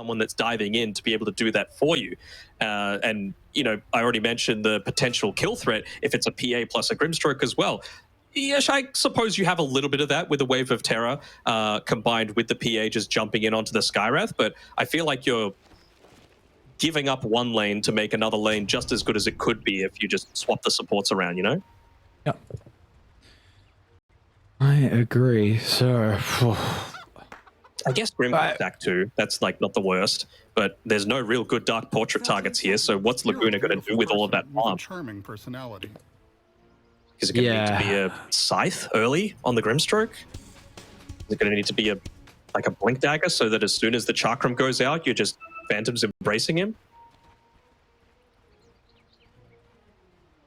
someone that's diving in to be able to do that for you. And, you know, I already mentioned the potential kill threat if it's a PA plus a Grimstroke as well. Yes, I suppose you have a little bit of that with the Wave of Terror combined with the PA just jumping in onto the Skywrath, but I feel like you're giving up one lane to make another lane just as good as it could be if you just swap the supports around, you know? Yeah. I agree. So, I guess Grim Stack too. That's like not the worst, but there's no real good Dark Portrait targets here. So what's Laguna going to do with all of that farm? Charming personality. Is it going to need to be a Scythe early on the Grimstroke? Is it going to need to be like a Blink Dagger so that as soon as the Chakram goes out, you're just Phantoms embracing him?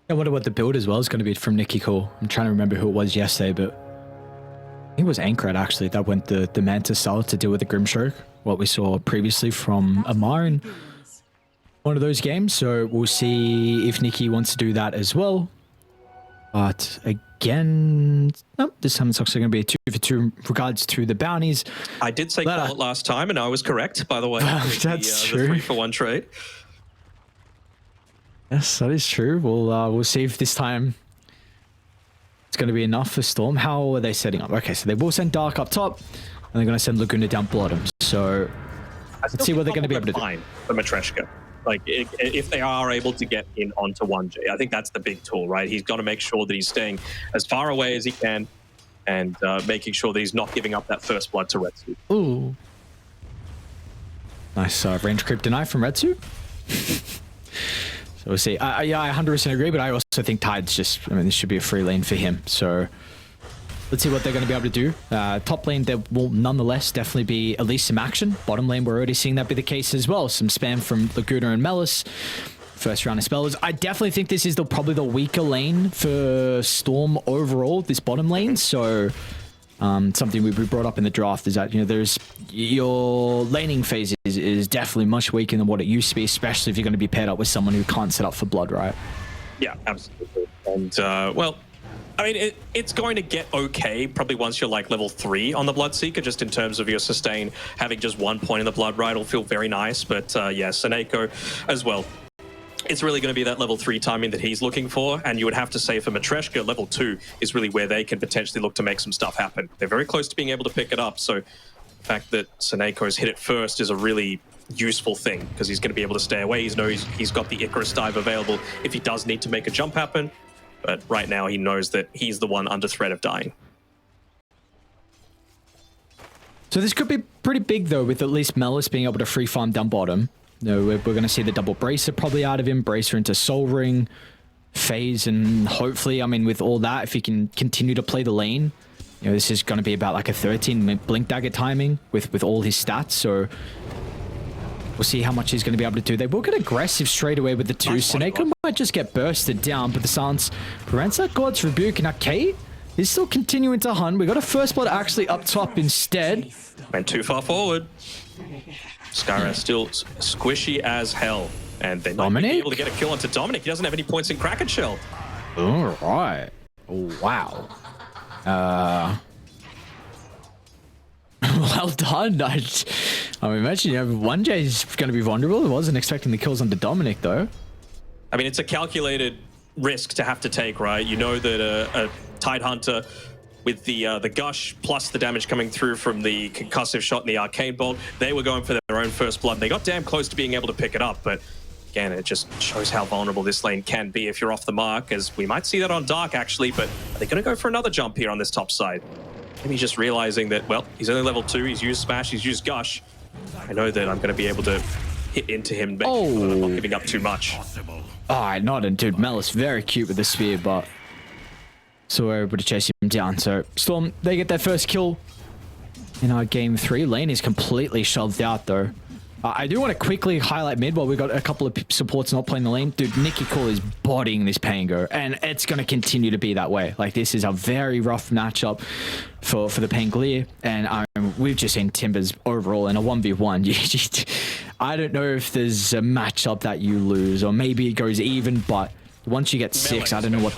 I wonder what the build as well is going to be from Nicky Cool. I'm trying to remember who it was yesterday, but I think it was Anchored actually that went the Manta style to deal with the Grimstroke, what we saw previously from Amar in one of those games. So we'll see if Nicky wants to do that as well. But again, nope, this time it's actually going to be a 2 for 2 in regards to the bounties. I did say call it last time, and I was correct, by the way. That's true. The 3 for 1 trade. Yes, that is true. We'll see if this time it's going to be enough for StoRm. How are they setting up? Okay, so they will send Dark up top, and they're going to send Laguna down bottom. So let's see what they're going to be able to do. For Matreshka. Like, if they are able to get in onto 1G, I think that's the big tool, right? He's got to make sure that he's staying as far away as he can and making sure that he's not giving up that first blood to Retsu. Ooh. Nice range creep deny from Retsu. So we'll see. Yeah, I 100% agree, but I also think Tide's just, I mean, this should be a free lane for him. So let's see what they're going to be able to do. Top lane, there will nonetheless definitely be at least some action. Bottom lane, we're already seeing that be the case as well. Some spam from Laguna and Melis. First round of spellers. I definitely think this is probably the weaker lane for StoRm overall, this bottom lane. So something we brought up in the draft is that, you know, your laning phase is definitely much weaker than what it used to be, especially if you're going to be paired up with someone who can't set up for blood, right? Yeah, absolutely. And, well, I mean, it's going to get okay probably once you're like level 3 on the Bloodseeker, just in terms of your sustain. Having just 1 point in the Blood Ride will feel very nice, but yeah, Seneko as well. It's really going to be that level 3 timing that he's looking for, and you would have to say for Matreshka, level 2 is really where they can potentially look to make some stuff happen. They're very close to being able to pick it up, so the fact that Seneko's hit it first is a really useful thing, because he's going to be able to stay away. He's got the Icarus dive available if he does need to make a jump happen, but right now he knows that he's the one under threat of dying. So this could be pretty big, though, with at least Melis being able to free farm down bottom. No, we're going to see the double Bracer probably out of him. Bracer into Soul Ring, phase, and hopefully, I mean, with all that, if he can continue to play the lane, you know, this is going to be about like a 13 Blink Dagger timing with all his stats. So we'll see how much he's going to be able to do. They will get aggressive straight away with the 2. Seneko might just get bursted down, but the silence prevents that. God's Rebuke, and Arcade is still continuing to hunt. We got a first blood actually up top instead. Went too far forward. Skywrath still squishy as hell, and they might be able to get a kill onto Dominic. He doesn't have any points in Kraken Shell. All right. Wow. Well done. I imagine, you know, 1J is going to be vulnerable. I wasn't expecting the kills onto Dominic, though. I mean, it's a calculated risk to have to take, right? You know that a Tide Hunter with the gush plus the damage coming through from the concussive shot and the arcane bolt, they were going for their own first blood. They got damn close to being able to pick it up, but again, it just shows how vulnerable this lane can be if you're off the mark, as we might see that on Dark actually, but are they going to go for another jump here on this top side? Maybe just realizing that, well, he's only level 2, he's used Smash, he's used Gush. I know that I'm going to be able to hit into him, making sure that I'm not giving up too much. Oh, not, and dude, Melis very cute with the spear, but so we're able to chase him down. So StoRm, they get their first kill in our game 3. Lane is completely shoved out, though. I do want to quickly highlight mid while we got a couple of supports not playing the lane. Dude, Nicky Cool is bodying this Pango, and it's going to continue to be that way. Like, this is a very rough matchup for the Pangolier, and we've just seen Timbers overall in a 1v1. I don't know if there's a matchup that you lose, or maybe it goes even, but once you get 6, I don't know what...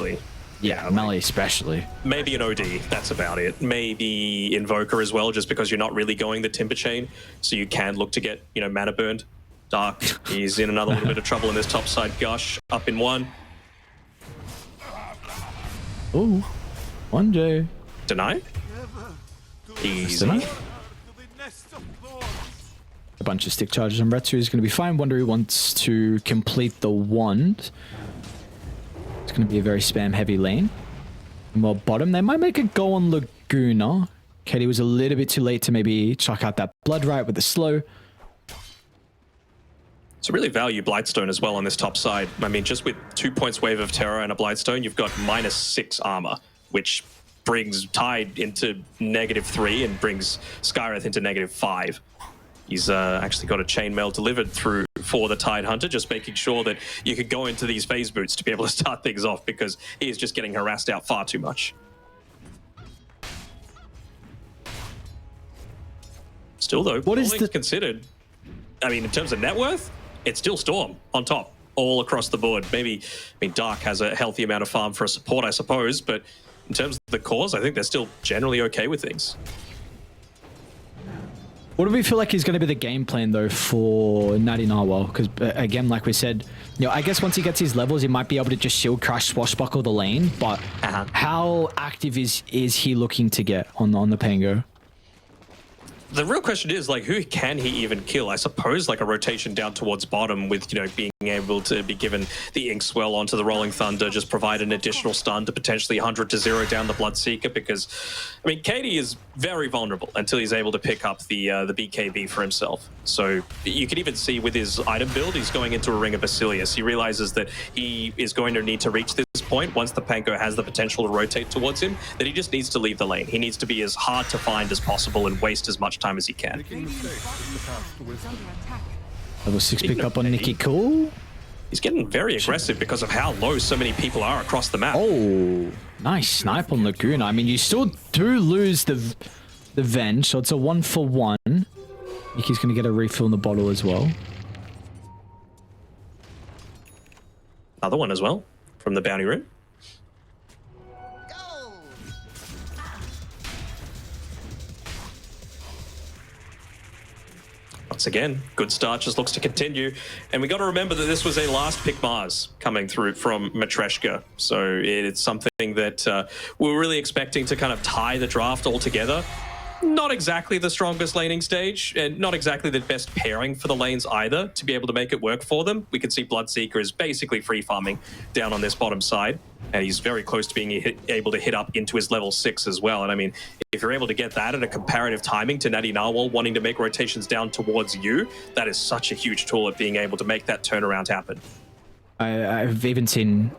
Yeah, melee especially. Maybe an OD, that's about it. Maybe Invoker as well, just because you're not really going the Timber Chain, so you can look to get, you know, mana burned. Dark, he's in another little bit of trouble in this top side. Gush, up in one. Oh, 1J. Deny? Easy. Deny? A bunch of stick charges on Retsu is going to be fine. Wonder wants to complete the wand. It's going to be a very spam heavy lane. And well, bottom, they might make a go on Laguna. Katie was a little bit too late to maybe chuck out that blood right with the slow. So really value Blightstone as well on this top side. I mean, just with 2 points Wave of Terror and a Blightstone, you've got -6 armor, which brings Tide into -3 and brings Skyreth into -5. He's actually got a chainmail delivered through for the Tide Hunter, just making sure that you could go into these phase boots to be able to start things off, because he is just getting harassed out far too much. Still though, what is all things considered, I mean, in terms of net worth, it's still StoRm on top, all across the board. Maybe, I mean, Dark has a healthy amount of farm for a support, I suppose, but in terms of the cores, I think they're still generally okay with things. What do we feel like is going to be the game plan, though, for Natty Narwhal? Because, again, like we said, you know, I guess once he gets his levels, he might be able to just shield crush, swashbuckle the lane, but how active is he looking to get on the Pango? The real question is, like, who can he even kill? I suppose, like, a rotation down towards bottom with, you know, being able to be given the Inkswell onto the Rolling Thunder, just provide an additional stun to potentially 100 to 0 down the Bloodseeker, because, I mean, Katie is very vulnerable until he's able to pick up the BKB for himself. So you can even see with his item build, he's going into a Ring of Basilius. He realizes that he is going to need to reach this point once the Panko has the potential to rotate towards him, that he just needs to leave the lane. He needs to be as hard to find as possible and waste as much time as he can. Level 6 pick up on Nikki Cool. He's getting very aggressive because of how low so many people are across the map. Oh, nice snipe on Laguna. I mean, you still do lose the Venge, so it's a 1-for-1. Nikki's going to get a refill in the bottle as well. Another one as well from the bounty room. Once again, good start, just looks to continue. And we got to remember that this was a last pick Mars coming through from Matreshka. So it's something that we were really expecting to kind of tie the draft all together. Not exactly the strongest laning stage, and not exactly the best pairing for the lanes either to be able to make it work for them. We can see Bloodseeker is basically free farming down on this bottom side, and he's very close to being able to hit up into his level 6 as well. And I mean, if you're able to get that at a comparative timing to Natty Narwhal wanting to make rotations down towards you, that is such a huge tool at being able to make that turnaround happen. I've even seen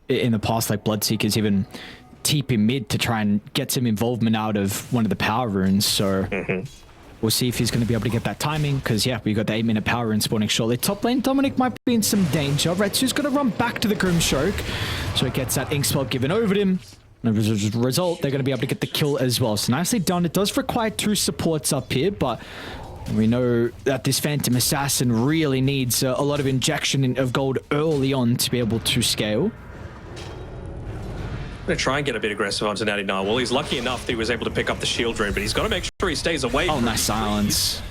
in the past, like, Bloodseekers even TP in mid to try and get some involvement out of one of the power runes. So we'll see if he's going to be able to get that timing, because yeah, we've got the 8-minute power rune spawning shortly. Top lane, Dominic might be in some danger. Retsu's going to run back to the Grimstroke, so he gets that ink spell given over to him. And as a result, they're going to be able to get the kill as well. So nicely done. It does require 2 supports up here, but we know that this Phantom Assassin really needs a lot of injection of gold early on to be able to scale. I'm going to try and get a bit aggressive onto Natty Narwhal. He's lucky enough that he was able to pick up the shield rune, but he's got to make sure he stays away. Oh, nice silence.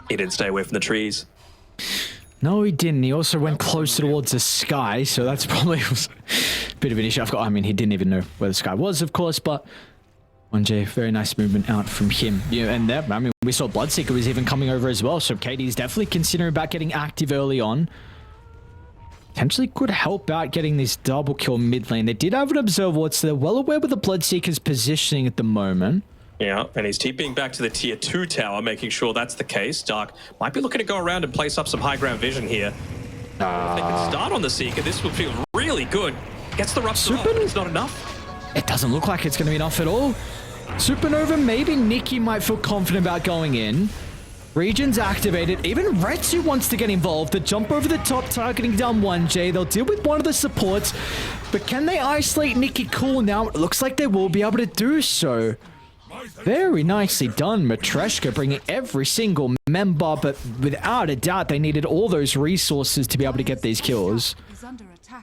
He didn't stay away from the trees. No, he didn't. He also went closer towards the sky, so that's probably a bit of an issue. I mean, he didn't even know where the sky was, of course, but 1J, very nice movement out from him. Yeah, and there, I mean, we saw Bloodseeker was even coming over as well, so Katie's definitely considering about getting active early on. Potentially could help out getting this double kill mid lane. They did have an observer, so they're well aware with the Bloodseeker's positioning at the moment. Yeah, and he's TPing back to the tier 2 tower, making sure that's the case. Dark might be looking to go around and place up some high ground vision here. If they can start on the Seeker, this would feel really good. Gets the rupture off, but it's not enough. It doesn't look like it's going to be enough at all. Supernova, maybe Nikki might feel confident about going in. Region's activated. Even Retsu wants to get involved. The jump over the top, targeting down 1J. They'll deal with one of the supports, but can they isolate Nikki Cool now? It looks like they will be able to do so. Very nicely done, Matreshka bringing every single member, but without a doubt, they needed all those resources to be able to get these kills.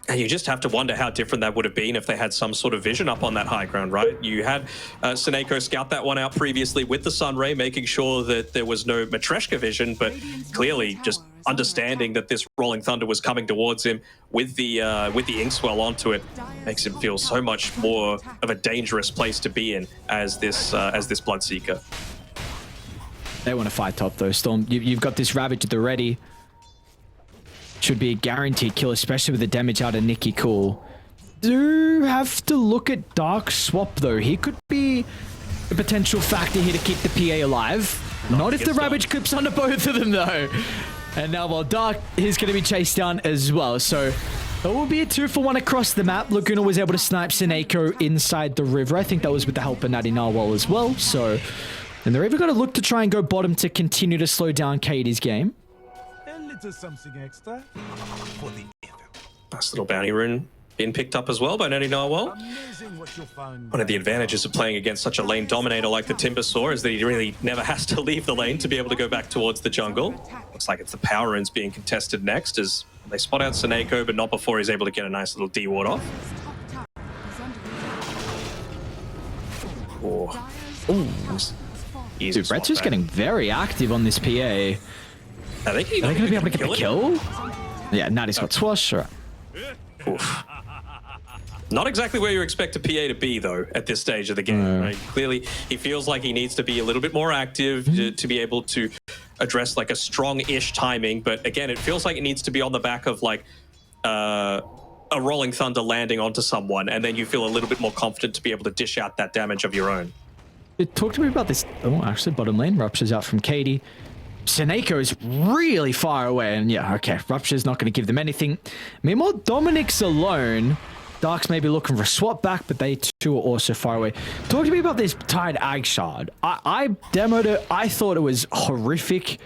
And you just have to wonder how different that would have been if they had some sort of vision up on that high ground, right? You had Seneko scout that one out previously with the Sunray, making sure that there was no Matreshka vision, but clearly just understanding that this Rolling Thunder was coming towards him with the Inkswell onto it makes him feel so much more of a dangerous place to be in as this Bloodseeker. They want to fight top though, StoRm. You've got this Ravage at the ready. Should be a guaranteed kill, especially with the damage out of Nicky Cool. Do have to look at Dark Swap though. He could be a potential factor here to keep the PA alive. Not if the Ravage clips under both of them though. And now while Dark is going to be chased down as well. So it will be a 2-for-1 across the map. Laguna was able to snipe Seneko inside the river. I think that was with the help of Natty Narwhal as well. So, and they're even going to look to try and go bottom to continue to slow down Katie's game. Something extra for the Nice little bounty rune being picked up as well by Natty Narwhal. One of the advantages of playing against such a lane dominator like the Timbersaw is that he really never has to leave the lane to be able to go back towards the jungle. Looks like it's the power runes being contested next as they spot out Seneko, but not before he's able to get a nice little D-ward off. Oh. Ooh. Dude, Red's just getting very active on this PA. I think he's going to be able to get the kill? Yeah, Natty's got Swash. Right. Oof. Not exactly where you expect a PA to be, though, at this stage of the game. Right? Clearly, he feels like he needs to be a little bit more active to be able to address like a strong-ish timing. But again, it feels like it needs to be on the back of like a Rolling Thunder landing onto someone, and then you feel a little bit more confident to be able to dish out that damage of your own. Talk to me about this. Oh, actually, bottom lane ruptures out from Katie. Seneko is really far away, and yeah, okay, Rupture's not going to give them anything. Meanwhile, Dominic's alone. Dark's maybe looking for a swap back, but they too are also far away. Talk to me about this Tide Ag Shard. I demoed it. I thought it was horrific.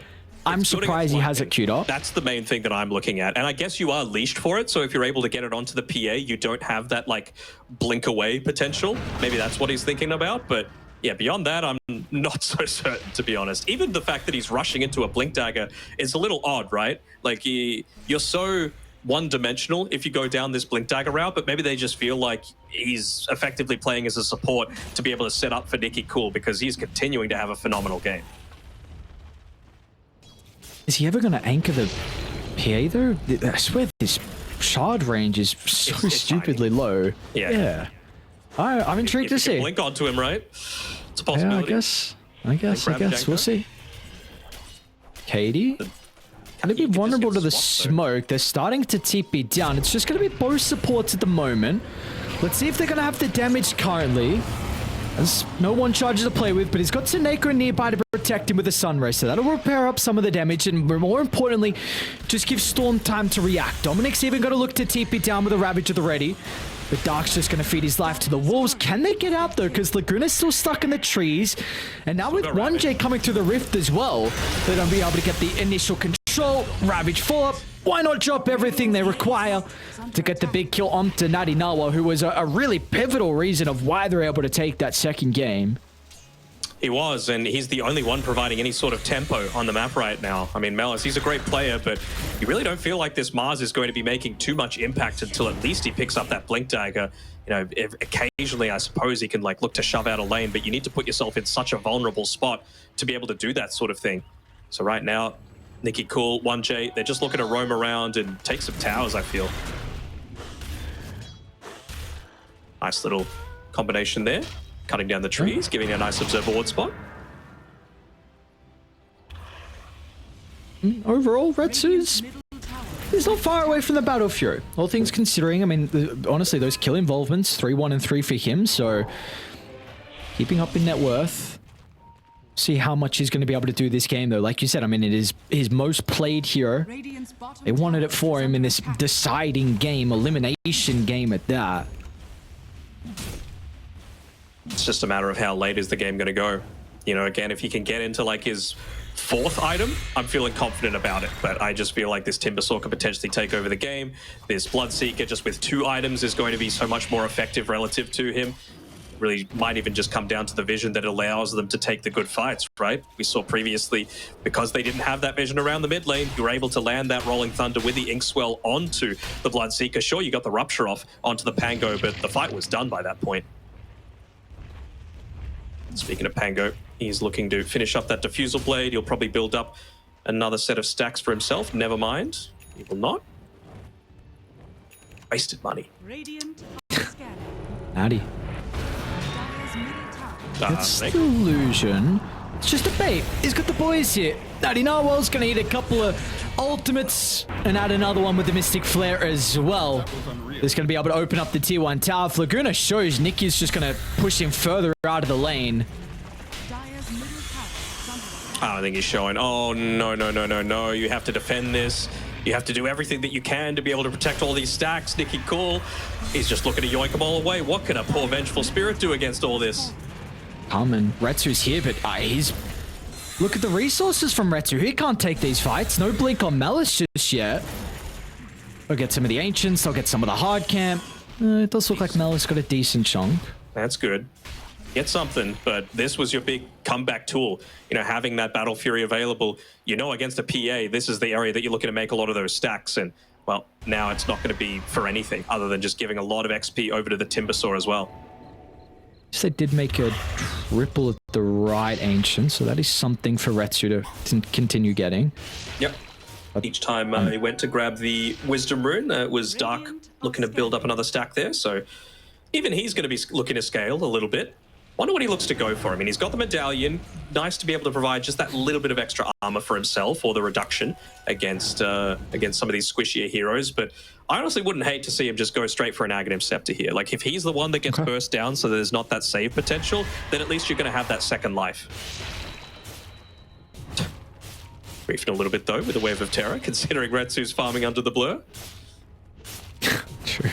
I'm surprised he has it queued up. That's the main thing that I'm looking at. And I guess you are leashed for it, so if you're able to get it onto the PA, you don't have that, like, blink away potential. Maybe that's what he's thinking about, but yeah, beyond that, I'm not so certain, to be honest. Even the fact that he's rushing into a Blink Dagger is a little odd, right? Like, you're so one-dimensional if you go down this Blink Dagger route, but maybe they just feel like he's effectively playing as a support to be able to set up for Nicky Cool because he's continuing to have a phenomenal game. Is he ever going to anchor the PA, though? I swear this shard range is so stupidly low. Yeah. I'm intrigued to see. Blink onto him, right? It's a possibility. Yeah, I guess. We'll see. Katie? Can it be vulnerable to the smoke? They're starting to TP down. It's just going to be both supports at the moment. Let's see if they're going to have the damage currently. There's no one charger to play with, but he's got Seneko nearby to protect him with the Sunray, so that'll repair up some of the damage, and more importantly, just give StoRm time to react. Dominic's even going to look to TP down with a Ravage at the ready. But Dark's just going to feed his life to the wolves. Can they get out, though? Because Laguna's still stuck in the trees. And now with 1J coming through the rift as well, they're going to be able to get the initial control. Ravage follow-up. Why not drop everything they require to get the big kill onto Natty Narwhal, who was a really pivotal reason of why they're able to take that second game. He was, and he's the only one providing any sort of tempo on the map right now. I mean, Melis, he's a great player, but you really don't feel like this Mars is going to be making too much impact until at least he picks up that Blink Dagger. You know, occasionally, I suppose he can like look to shove out a lane, but you need to put yourself in such a vulnerable spot to be able to do that sort of thing. So right now, Nicky Cool, 1J, they're just looking to roam around and take some towers, I feel. Nice little combination there. Cutting down the trees, giving a nice observer ward spot. Overall, Retsu's is not far away from the Battle Fury. All things considering, I mean, honestly, those kill involvements, 3-1 and 3 for him, so keeping up in net worth. See how much he's going to be able to do this game, though. Like you said, I mean, it is his most played hero. They wanted it for him in this deciding game, elimination game at that. It's just a matter of how late is the game going to go. You know, again, if he can get into like his 4th item, I'm feeling confident about it. But I just feel like this Timbersaw could potentially take over the game. This Bloodseeker just with 2 items is going to be so much more effective relative to him. really might even just come down to the vision that allows them to take the good fights, right? We saw previously, because they didn't have that vision around the mid lane, you were able to land that Rolling Thunder with the Inkswell onto the Bloodseeker. Sure, you got the Rupture off onto the Pango, but the fight was done by that point. Speaking of Pango, he's looking to finish up that Diffusal Blade. He'll probably build up another set of stacks for himself. Never mind. He will not. Wasted money. Howdy. It's Illusion. It's just a bait. He's got the boys here. Natty Narwhal's going to eat a couple of ultimates and add another one with the Mystic Flare as well. He's going to be able to open up the tier 1 tower. If Laguna shows, Nicky's just going to push him further out of the lane. I don't think he's showing. Oh, no, no, no, no, no. You have to defend this. You have to do everything that you can to be able to protect all these stacks. Nicky cool. He's just looking to yoink them all away. What can a poor Vengeful Spirit do against all this? And Retsu's here, but he's... Look at the resources from Retsu. He can't take these fights. No blink on Malice just yet. They'll get some of the Ancients. They'll get some of the hard camp. It does look like Malice got a decent chunk. That's good. Get something, but this was your big comeback tool. You know, having that Battle Fury available, you know, against a PA, this is the area that you're looking to make a lot of those stacks. And, well, now it's not going to be for anything other than just giving a lot of XP over to the Timbersaw as well. They did make a triple at the right Ancient, so that is something for Retsu to continue getting. Yep. Each time he went to grab the Wisdom Rune, it was Dark looking to build up another stack there, so even he's going to be looking to scale a little bit. Wonder what he looks to go for. I mean, he's got the medallion. Nice to be able to provide just that little bit of extra armor for himself, or the reduction against some of these squishier heroes. But I honestly wouldn't hate to see him just go straight for an Aghanim Scepter here. Like, if he's the one that gets burst down so there's not that save potential, then at least you're going to have that second life. Briefing a little bit, though, with a Wave of Terror, considering Retsu's farming under the blur. True.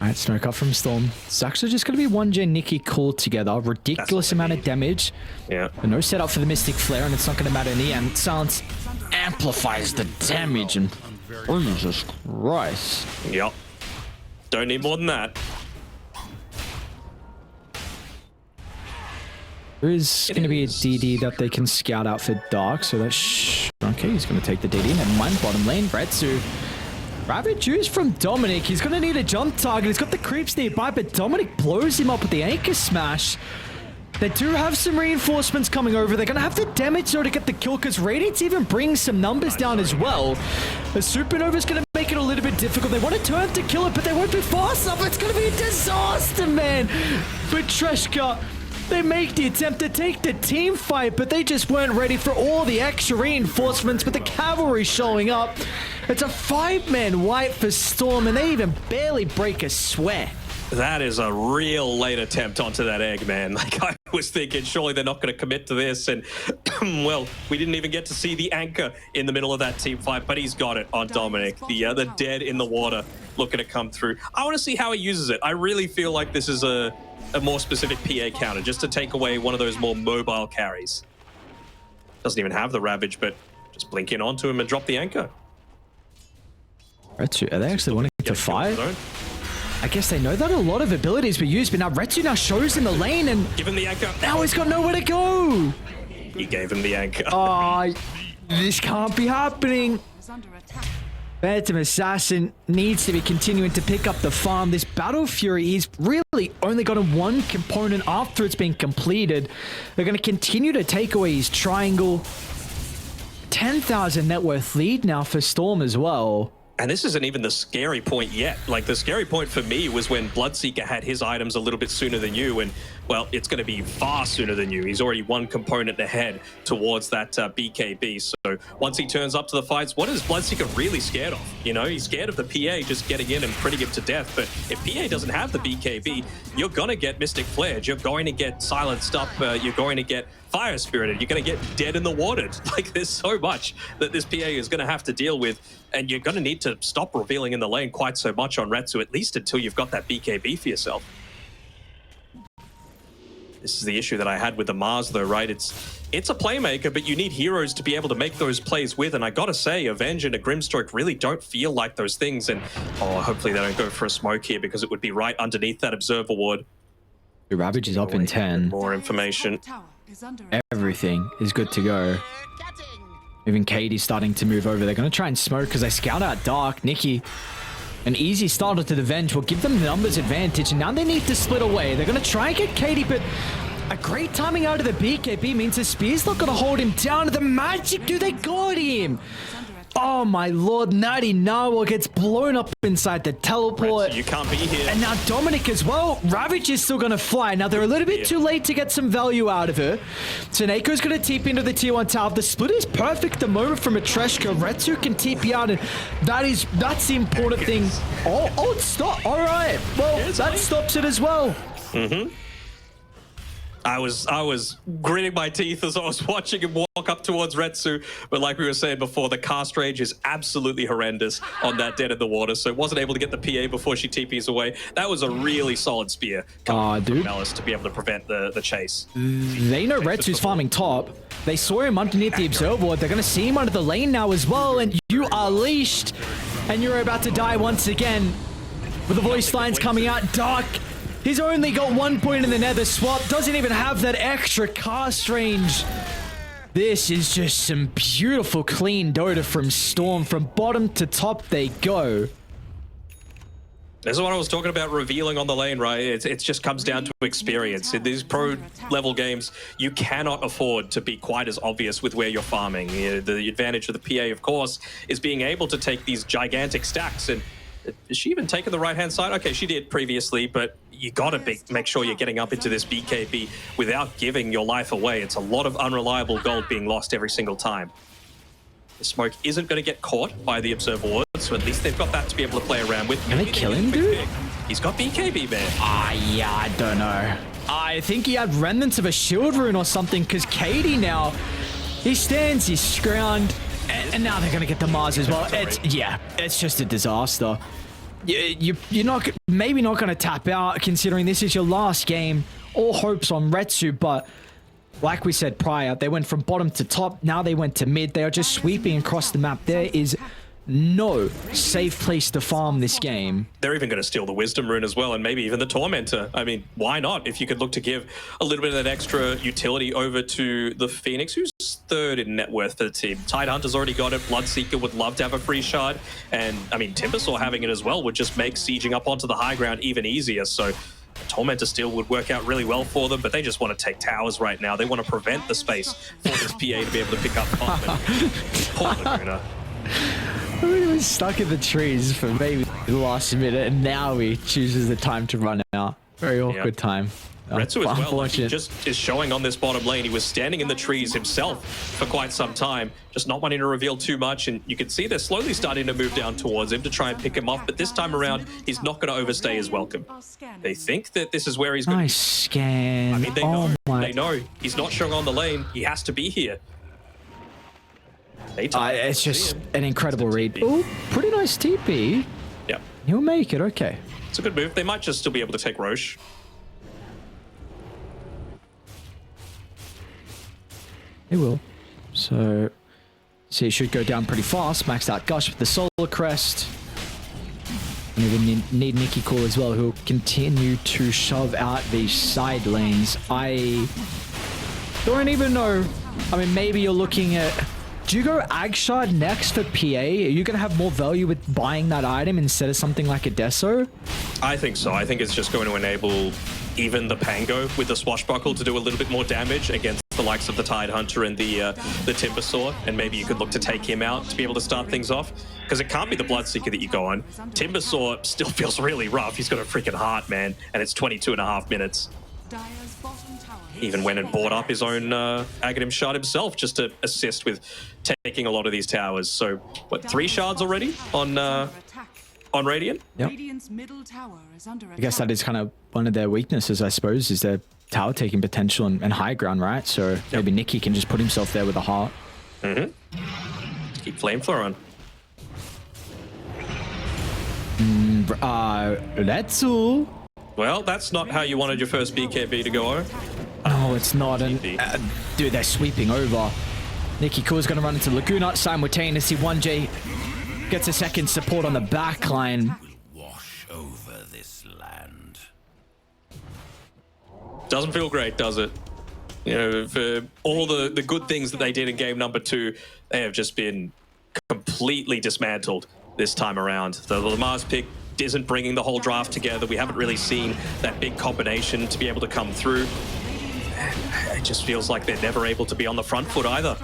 Alright, Smoke up from Storm. It's actually just going to be 1Gen Nicky called together. Ridiculous amount of damage. Yeah. But no setup for the Mystic Flare, and it's not going to matter in the end. Silence amplifies the damage, and Jesus Christ. Yep. Don't need more than that. There is going to be a DD that they can scout out for Dark, so that's... Okay, he's going to take the DD. Never mind, bottom lane, Retsu. Rapid juice from Dominic. He's going to need a jump target. He's got the creeps nearby, but Dominic blows him up with the Anchor Smash. They do have some reinforcements coming over. They're going to have to damage though to get the kill, because Radiance even brings some numbers down as well. The Supernova's going to make it a little bit difficult. They want to turn to kill it, but they won't be fast enough. It's going to be a disaster, man. Matreshka, they make the attempt to take the team fight, but they just weren't ready for all the extra reinforcements with the cavalry showing up. It's a 5-man wipe for Storm, and they even barely break a sweat. That is a real late attempt onto that egg, man. Like, I was thinking, surely they're not going to commit to this. And, well, we didn't even get to see the anchor in the middle of that team fight, but he's got it on Dominic. The dead in the water looking to come through. I want to see how he uses it. I really feel like this is a more specific PA counter, just to take away one of those more mobile carries. Doesn't even have the Ravage, but just blink in onto him and drop the anchor. Retsu, are they actually wanting to fight? I guess they know that a lot of abilities were used, but now Retsu now shows in the lane, and give him the anchor. Now he's got nowhere to go. He gave him the anchor. Oh, this can't be happening. Phantom Assassin needs to be continuing to pick up the farm. This Battle Fury, he's really only gotten one component after it's been completed. They're going to continue to take away his triangle. 10,000 net worth lead now for Storm as well. And this isn't even the scary point yet. Like, the scary point for me was when Bloodseeker had his items a little bit sooner than you, and, well, it's going to be far sooner than you. He's already one component ahead towards that BKB. So once he turns up to the fights, what is Bloodseeker really scared of? You know, he's scared of the PA just getting in and putting him to death. But if PA doesn't have the BKB, you're going to get Mystic Flared. You're going to get silenced up. You're going to get Fire Spirited. You're going to get dead in the water. Like, there's so much that this PA is going to have to deal with. And you're going to need to stop revealing in the lane quite so much on Retsu, at least until you've got that BKB for yourself. This is the issue that I had with the Mars, though, right? It's a playmaker, but you need heroes to be able to make those plays with. And I gotta say, Avenge and a Grimstroke really don't feel like those things. And, oh, hopefully they don't go for a smoke here, because it would be right underneath that Observer Ward. Ravage is up in 10. More information. Everything is good to go. Even Katie's starting to move over. They're going to try and smoke because they scout out Dark. Nikki, an easy starter to the Venge will give them numbers advantage. And now they need to split away. They're going to try and get Katie, but a great timing out of the BKB means the Spear's not going to hold him down. The Magic, do they got him? Oh my lord, Natty Nawa gets blown up inside the teleport. You can't be here. And now Dominic as well. Ravage is still going to fly. Now they're a little bit too late to get some value out of her. So Nako's going to TP into the tier 1 tower. The split is perfect at the moment from Matreshka. Retsu can TP out, and that's the important thing. Oh, it stopped. All right. Well, that stops it as well. Mm-hmm. I was gritting my teeth as I was watching him walk up towards Retsu, but like we were saying before, the cast range is absolutely horrendous on that dead in the water, so wasn't able to get the PA before she TPs away. That was a really solid spear coming from Malice to be able to prevent the chase. They know Retsu's farming top. They saw him underneath the observer ward. They're going to see him under the lane now as well, and you are leashed, and you're about to die once again. With the voice lines coming out, Dark. He's only got 1 point in the nether swap. Doesn't even have that extra cast range. This is just some beautiful clean Dota from StoRm. From bottom to top they go. This is what I was talking about revealing on the lane, right? It just comes down to experience. In these pro level games, you cannot afford to be quite as obvious with where you're farming. The advantage of the PA, of course, is being able to take these gigantic stacks. And is she even taking the right-hand side? Okay, she did previously, but you gotta make sure you're getting up into this BKB without giving your life away. It's a lot of unreliable gold being lost every single time. The smoke isn't going to get caught by the observer ward, so at least they've got that to be able to play around with. Can they kill him, dude? He's got BKB, man. Yeah, I don't know. I think he had remnants of a shield rune or something, because Katie now, he stands his ground, and now they're going to get the Mars as well. It's just a disaster. You're not maybe not going to tap out, considering this is your last game. All hopes on Retsu, but like we said prior, they went from bottom to top. Now they went to mid. They are just sweeping across the map. There is no safe place to farm this game. They're even going to steal the Wisdom Rune as well, and maybe even the Tormentor. I mean, why not? If you could look to give a little bit of that extra utility over to the Phoenix, who's third in net worth for the team. Tidehunter's already got it. Bloodseeker would love to have a free shard. And, I mean, Timbersaw having it as well would just make sieging up onto the high ground even easier. So Tormentor still would work out really well for them, but they just want to take towers right now. They want to prevent the space for this PA to be able to pick up Pop. Poor Laguna. He was stuck in the trees for maybe the last minute, and now he chooses the time to run out. Very awkward time. Retsu as well, like, he just is showing on this bottom lane. He was standing in the trees himself for quite some time, just not wanting to reveal too much, and you can see they're slowly starting to move down towards him to try and pick him off, but this time around, he's not going to overstay his welcome. They think that this is where he's going to be. Nice scan. I mean, they know. He's not showing on the lane. He has to be here. It's just an incredible read. Oh, pretty nice TP. Yeah. He'll make it, okay. It's a good move. They might just still be able to take Roche. They will. So, see, it should go down pretty fast. Maxed out Gush with the Solar Crest. And we need Nikki Cool as well, who will continue to shove out these side lanes. I don't even know. I mean, maybe you're looking at... Do you go Agshard next for PA? Are you going to have more value with buying that item instead of something like a Deso? I think so. I think it's just going to enable even the Pango with the Swashbuckle to do a little bit more damage against the likes of the Tidehunter and the Timbersaw, and maybe you could look to take him out to be able to start things off, because it can't be the Bloodseeker that you go on. Timbersaw still feels really rough. He's got a freaking heart, man, and it's 22.5 minutes. Even went and bought up his own Aghanim shard himself just to assist with taking a lot of these towers. So, what, 3 shards already on Radiant? Yep. I guess that is kind of one of their weaknesses, I suppose, is their tower taking potential and high ground, right? So maybe Nikki can just put himself there with a heart. Mm-hmm. Keep Flamethrower on. Retsu. Well, that's not how you wanted your first BKB to go. No, it's not. And dude, they're sweeping over. Nikki Cool's going to run into Laguna simultaneously. 1J gets a second support on the back line. Wash over this land. Doesn't feel great, does it? You know, for all the good things that they did in game number 2, they have just been completely dismantled this time around. The Lamar's pick isn't bringing the whole draft together. We haven't really seen that big combination to be able to come through. It just feels like they're never able to be on the front foot either.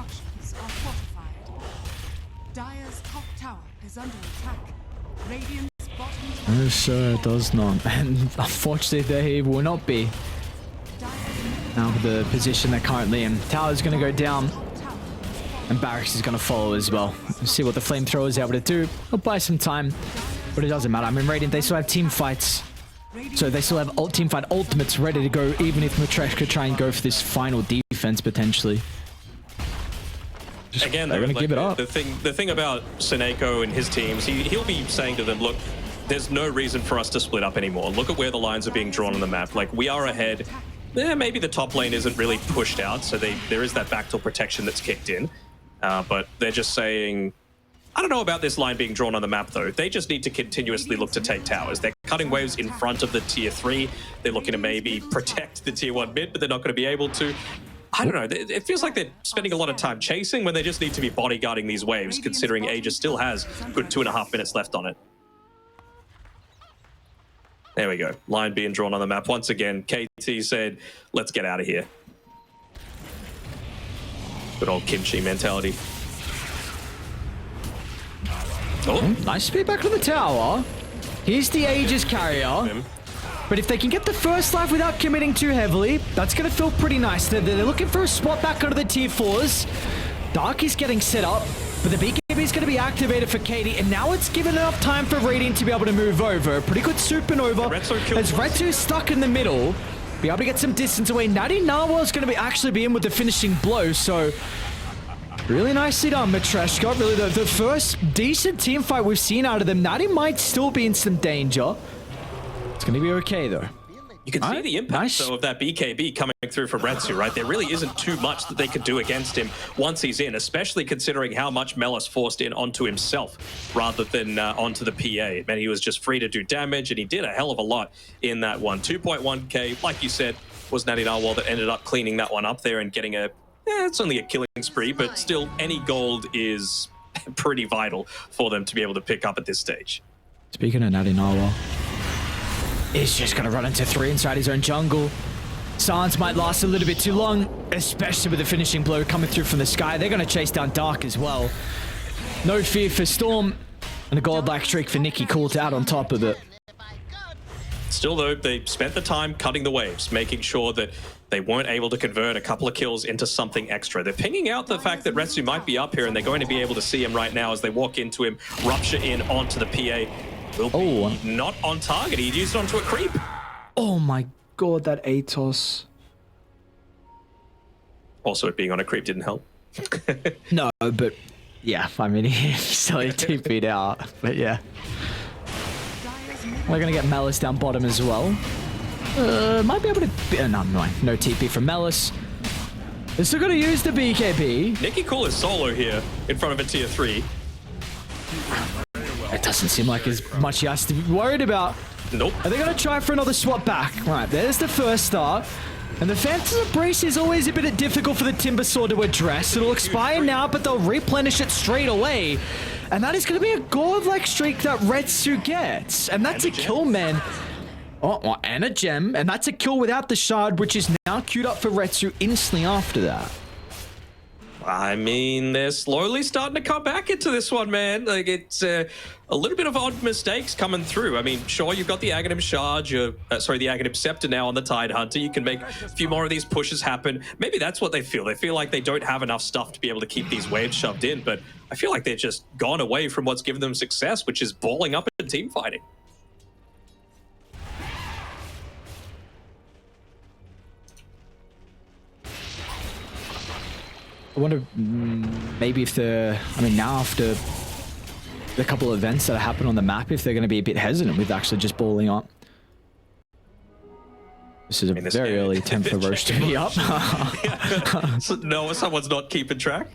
Dire's top tower is under attack. Radiant's bottom No, sir, it does not. And unfortunately, they will not be. Now with the position they're currently in. Tower's going to go down. And Barracks is going to follow as well. We'll see what the Flamethrower is able to do. He'll buy some time. But it doesn't matter. I mean, Radiant, they still have team fights. So they still have team fight ultimates ready to go, even if Matreshka try and go for this final defense potentially. Again, they're going to give it up. The thing about Seneko and his teams, he'll be saying to them, look, there's no reason for us to split up anymore. Look at where the lines are being drawn on the map. Like, we are ahead. Maybe the top lane isn't really pushed out, so there is that backdoor protection that's kicked in. But they're just saying, I don't know about this line being drawn on the map, though. They just need to continuously look to take towers. They're cutting waves in front of the tier 3. They're looking to maybe protect the tier 1 mid, but they're not going to be able to. I don't know. It feels like they're spending a lot of time chasing when they just need to be bodyguarding these waves, considering Aegis still has a good 2.5 minutes left on it. There we go. Line being drawn on the map. Once again, KT said, let's get out of here. Good old kimchi mentality. Oh, nice speed back to the tower. Here's the Aegis carrier. But if they can get the first life without committing too heavily, that's going to feel pretty nice. They're looking for a spot back under the tier 4s. Dark is getting set up, but the BKB is going to be activated for Katie, and now it's given enough time for Radiant to be able to move over. Pretty good supernova as Retsu's stuck in the middle. Be able to get some distance away. Natty Narwhal is going to actually be in with the finishing blow, so really nicely done, Matreshka. Really the first decent team fight we've seen out of them. Natty might still be in some danger. It's going to be okay, though. You can see the impact, though, of that BKB coming through from Retsu, right? There really isn't too much that they could do against him once he's in, especially considering how much Mellis forced in onto himself rather than onto the PA. It meant he was just free to do damage, and he did a hell of a lot in that one. 2.1k, like you said, was Natty Narwhal that ended up cleaning that one up there and getting a... it's only a killing spree, but still, any gold is pretty vital for them to be able to pick up at this stage. Speaking of Natty Narwhal, he's just going to run into 3 inside his own jungle. Silence might last a little bit too long, especially with the finishing blow coming through from the sky. They're going to chase down Dark as well. No fear for StoRm, and a godlike streak for Nicky Cool to add on top of it. Still, though, they spent the time cutting the waves, making sure that they weren't able to convert a couple of kills into something extra. They're pinging out the fact that Retsu might be up here, and they're going to be able to see him right now as they walk into him, rupture in onto the PA. Will be not on target. He used it onto a creep. Oh my god, that Atos. Also, it being on a creep didn't help. No, but yeah, I mean, he's still TP'd out, but yeah. We're going to get Mellis down bottom as well. Might be able to... no, no TP from Mellis. They're still going to use the BKB. Nicky Cool is solo here in front of a tier 3. It doesn't seem like as much he has to be worried about. Nope. Are they going to try for another swap back? Right, there's the first start. And the Phantom Embrace is always a bit difficult for the Timbersaw to address. It'll expire now, but they'll replenish it straight away. And that is going to be a godlike streak that Retsu gets. And that's a kill, man. Oh, and a gem. And that's a kill without the shard, which is now queued up for Retsu instantly after that. I mean, they're slowly starting to come back into this one, man. Like, it's a little bit of odd mistakes coming through. I mean, sure, you've got the Aghanim Shard, the Aghanim Scepter now on the Tidehunter. You can make a few more of these pushes happen. Maybe that's what they feel. They feel like they don't have enough stuff to be able to keep these waves shoved in, but I feel like they're just gone away from what's given them success, which is balling up and team fighting. I wonder maybe if now after the couple of events that happen on the map, if they're going to be a bit hesitant with actually just balling up. This is a very early attempt for Roche to be up. So, no, someone's not keeping track.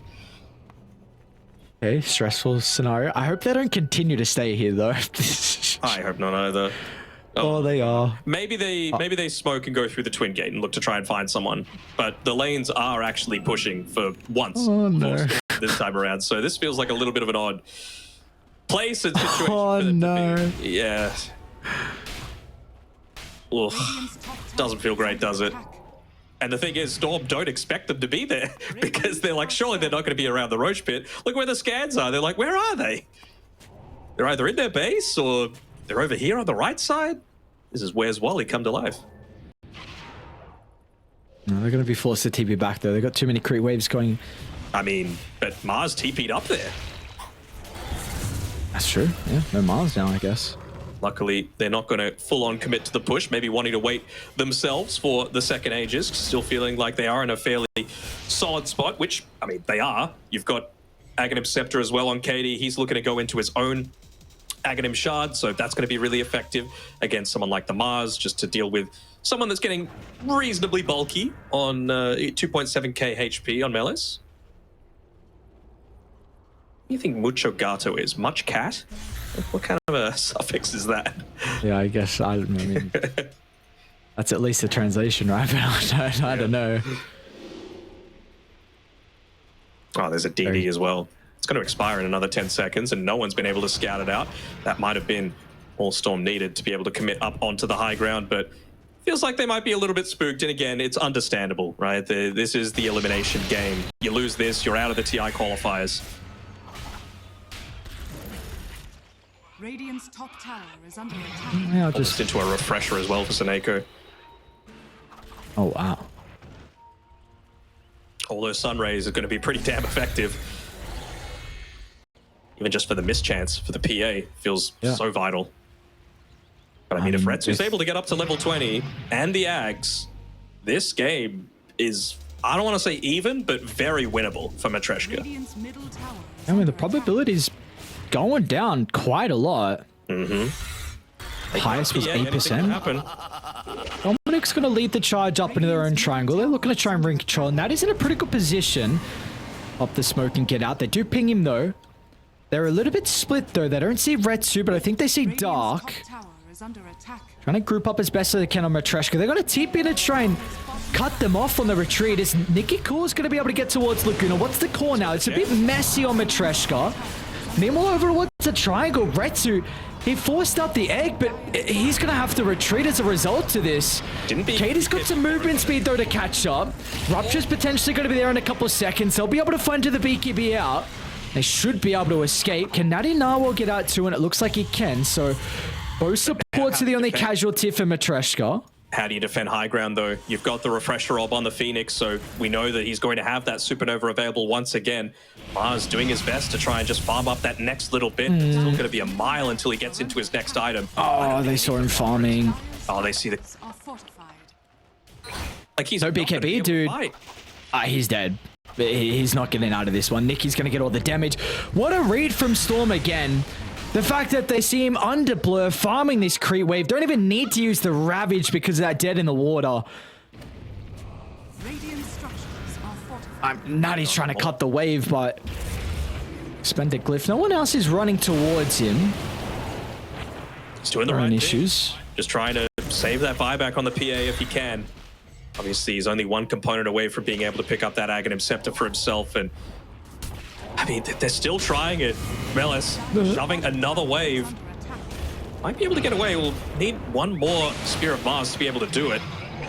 Okay, stressful scenario. I hope they don't continue to stay here, though. I hope not either. Oh, they are. Maybe they smoke and go through the twin gate and look to try and find someone. But the lanes are actually pushing for once this time around. So this feels like a little bit of an odd place and situation. Oh, no. Yeah. Oof. Doesn't feel great, does it? And the thing is, StoRm don't expect them to be there because they're like, surely they're not going to be around the Roach pit. Look where the scans are. They're like, where are they? They're either in their base or they're over here on the right side. This is where's Wally come to life. No, they're going to be forced to TP back though. They've got too many creep waves going. I mean, but Mars TP'd up there. That's true. Yeah, no Mars now, I guess. Luckily, they're not going to full-on commit to the push, maybe wanting to wait themselves for the second Aegis, still feeling like they are in a fairly solid spot, which, I mean, they are. You've got Aghanim Scepter as well on KD. He's looking to go into his own Aghanim Shard, so that's going to be really effective against someone like the Mars, just to deal with someone that's getting reasonably bulky on 2.7k HP on Melis. What do you think Mucho Gato is? Much cat? What kind of a suffix is that? Yeah, I guess, I mean, that's at least a translation, right? But I don't know. Oh, there's a DD as well. It's going to expire in another 10 seconds, and no one's been able to scout it out. That might have been all StoRm needed to be able to commit up onto the high ground, but feels like they might be a little bit spooked. And again, it's understandable, right? This is the elimination game. You lose this, you're out of the TI qualifiers. Radiant's top tower is under attack. Yeah, I'll Just into a refresher as well for Seneko. Oh, wow. All those sun rays are going to be pretty damn effective. Even just for the mischance for the PA feels so vital. But I mean, if Retsu's able to get up to level 20 and the Ags, this game is, I don't want to say even, but very winnable for Matreshka. Radiant's middle tower is I mean, the under probability's going down quite a lot. Highest was 8%. Dominic's going to lead the charge up into their own triangle. They're looking to try and bring control, and that is in a pretty good position. Up the smoke and get out. They do ping him, though. They're a little bit split, though. They don't see Retsu, but I think they see Radiant's Dark. top tower is under attack. Trying to group up as best as they can on Matreshka. They're going to TP to try and cut them off on the retreat. Is Nikki Cool's going to be able to get towards Laguna? What's the call now? It's a bit messy on Matreshka. Meanwhile, over towards the triangle, Retsu, he forced out the egg, but he's going to have to retreat as a result to this. Katie's got some movement speed, though, to catch up. Rupture's potentially going to be there in a couple of seconds. They'll be able to find the BKB out. They should be able to escape. Can Natty Narwhal get out too? And it looks like he can. So both supports are the only casualty for Matreshka. How do you defend high ground, though? You've got the refresher orb on the Phoenix, so we know that he's going to have that supernova available once again. Mars doing his best to try and just farm up that next little bit. It's still going to be a mile until he gets into his next item. Oh, they saw him farming. Oh, they see the... Are fortified. Like, he's No not gonna be BKB, able to dude. fight. He's dead. He's not getting out of this one. Nicky's going to get all the damage. What a read from StoRm again. The fact that they see him under blur, farming this creep wave. Don't even need to use the Ravage because of that dead in the water. Radiant structures are fortified. Natty's trying to cut the wave, but... Spend a glyph. No one else is running towards him. He's doing the right thing. Issues. Just trying to save that buyback on the PA if he can. Obviously, he's only one component away from being able to pick up that Aghanim Scepter for himself, and I mean, they're still trying it. Melis shoving another wave. Might be able to get away. We'll need one more Spear of Mars to be able to do it.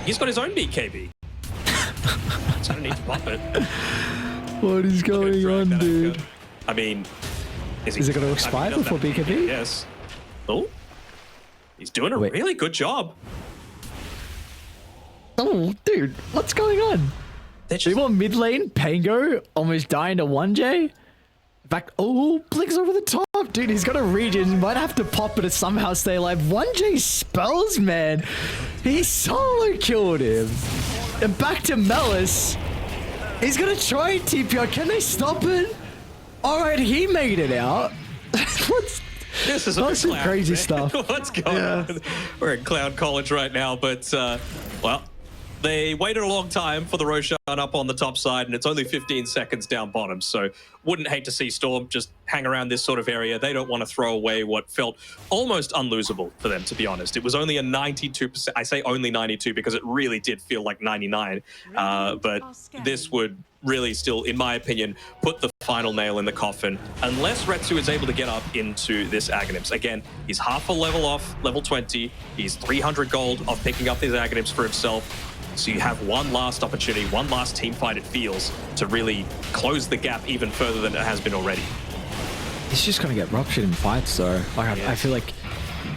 He's got his own BKB. So I don't need to pop it. What is going on, dude? I mean, is it going to expire before BKB? Yes. Oh, he's doing a really good job. Oh, dude, what's going on? They want mid lane, Pango almost dying to 1J. Back, oh, Blink's over the top, dude. He's got a regen. Might have to pop it to somehow stay alive. 1J spells, man. He solo killed him. And back to Melis. He's gonna try and TPR. Can they stop it? All right, he made it out. This is That's some crazy stuff. What's going on? We're at Cloud College right now, but well, they waited a long time for the Roshan up on the top side, and it's only 15 seconds down bottom. So wouldn't hate to see StoRm just hang around this sort of area. They don't want to throw away what felt almost unlosable for them, to be honest. It was only a 92%. I say only 92 because it really did feel like 99. But this would really still, in my opinion, put the final nail in the coffin, unless Retsu is able to get up into this Aghanims. Again, he's half a level off level 20. He's 300 gold off picking up these Aghanims for himself. So you have one last opportunity, one last team fight, it feels, to really close the gap even further than it has been already. He's just going to get ruptured in fights, though. Like, I feel like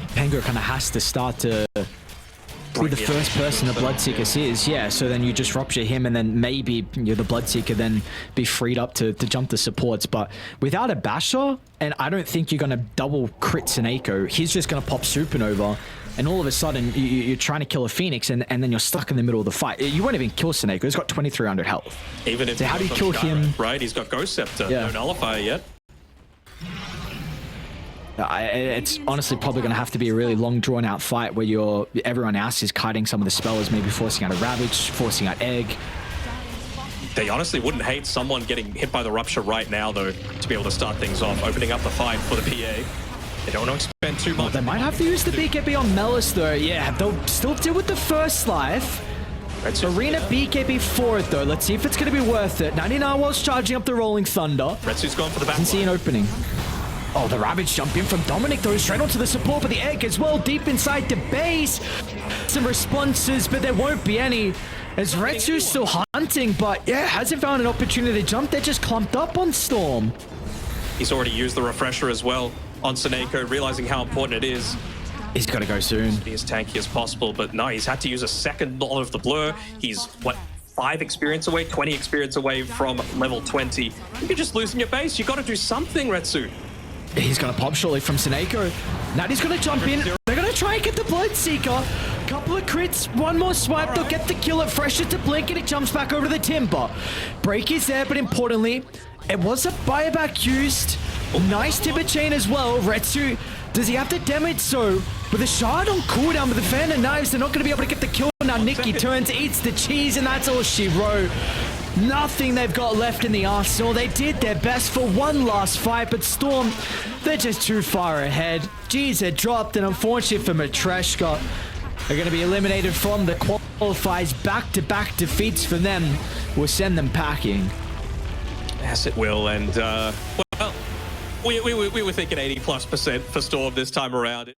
Pengu kind of has to start to be the first person the Bloodseeker sees. Yeah, so then you just rupture him, and then maybe you're the Bloodseeker then be freed up to jump the supports. But without a Basher, and I don't think you're going to double crit Seneko, he's just going to pop Supernova. And all of a sudden, you're trying to kill a Phoenix, and then you're stuck in the middle of the fight. You won't even kill Seneko. He's got 2,300 health. Even if so how do you kill him? Right, he's got Ghost Scepter. Yeah. No Nullifier yet. It's honestly probably going to have to be a really long, drawn-out fight where everyone else is kiting some of the spellers, maybe forcing out a Ravage, forcing out Egg. They honestly wouldn't hate someone getting hit by the Rupture right now, though, to be able to start things off, opening up the fight for the PA. They don't want to expend too much. They might have to use the BKB on Melis, though. Yeah, they'll still deal with the first life. Arena BKB for it, though. Let's see if it's going to be worth it. 99 Walls charging up the Rolling Thunder. Retsu's gone for the back. Doesn't see an opening. Oh, the Ravage jump in from Dominic, though, straight onto the support for the Egg as well, deep inside the base. Some responses, but there won't be any. As Retsu's still hunting, but yeah, hasn't found an opportunity to jump. They're just clumped up on StoRm. He's already used the Refresher as well on Seneko, realizing how important it is. He's got to go soon. Be as tanky as possible, but no, he's had to use a second lot of the blur. He's, what, 5 experience away, 20 experience away from level 20. You're just losing your base. You got to do something, Retsu. He's going to pop shortly from Seneko. Natty's going to jump in. They're going to try and get the Bloodseeker. Couple of crits, one more swipe. They'll get the kill. It freshes to Blink, and it jumps back over the Timber. Break is there, but importantly, it was a buyback used. Nice Timber chain as well. Retsu, does he have to damage so? With a shard on cooldown with the fan and knives, they're not going to be able to get the kill. Now Nikki turns, eats the cheese, and that's all she wrote. Nothing they've got left in the arsenal. They did their best for one last fight, but StoRm, they're just too far ahead. G's are dropped, and unfortunately for Matreshka, they're going to be eliminated from the qualifiers. Back-to-back defeats for them will send them packing. Yes, it will, and well, we were thinking 80+% for StoRm this time around.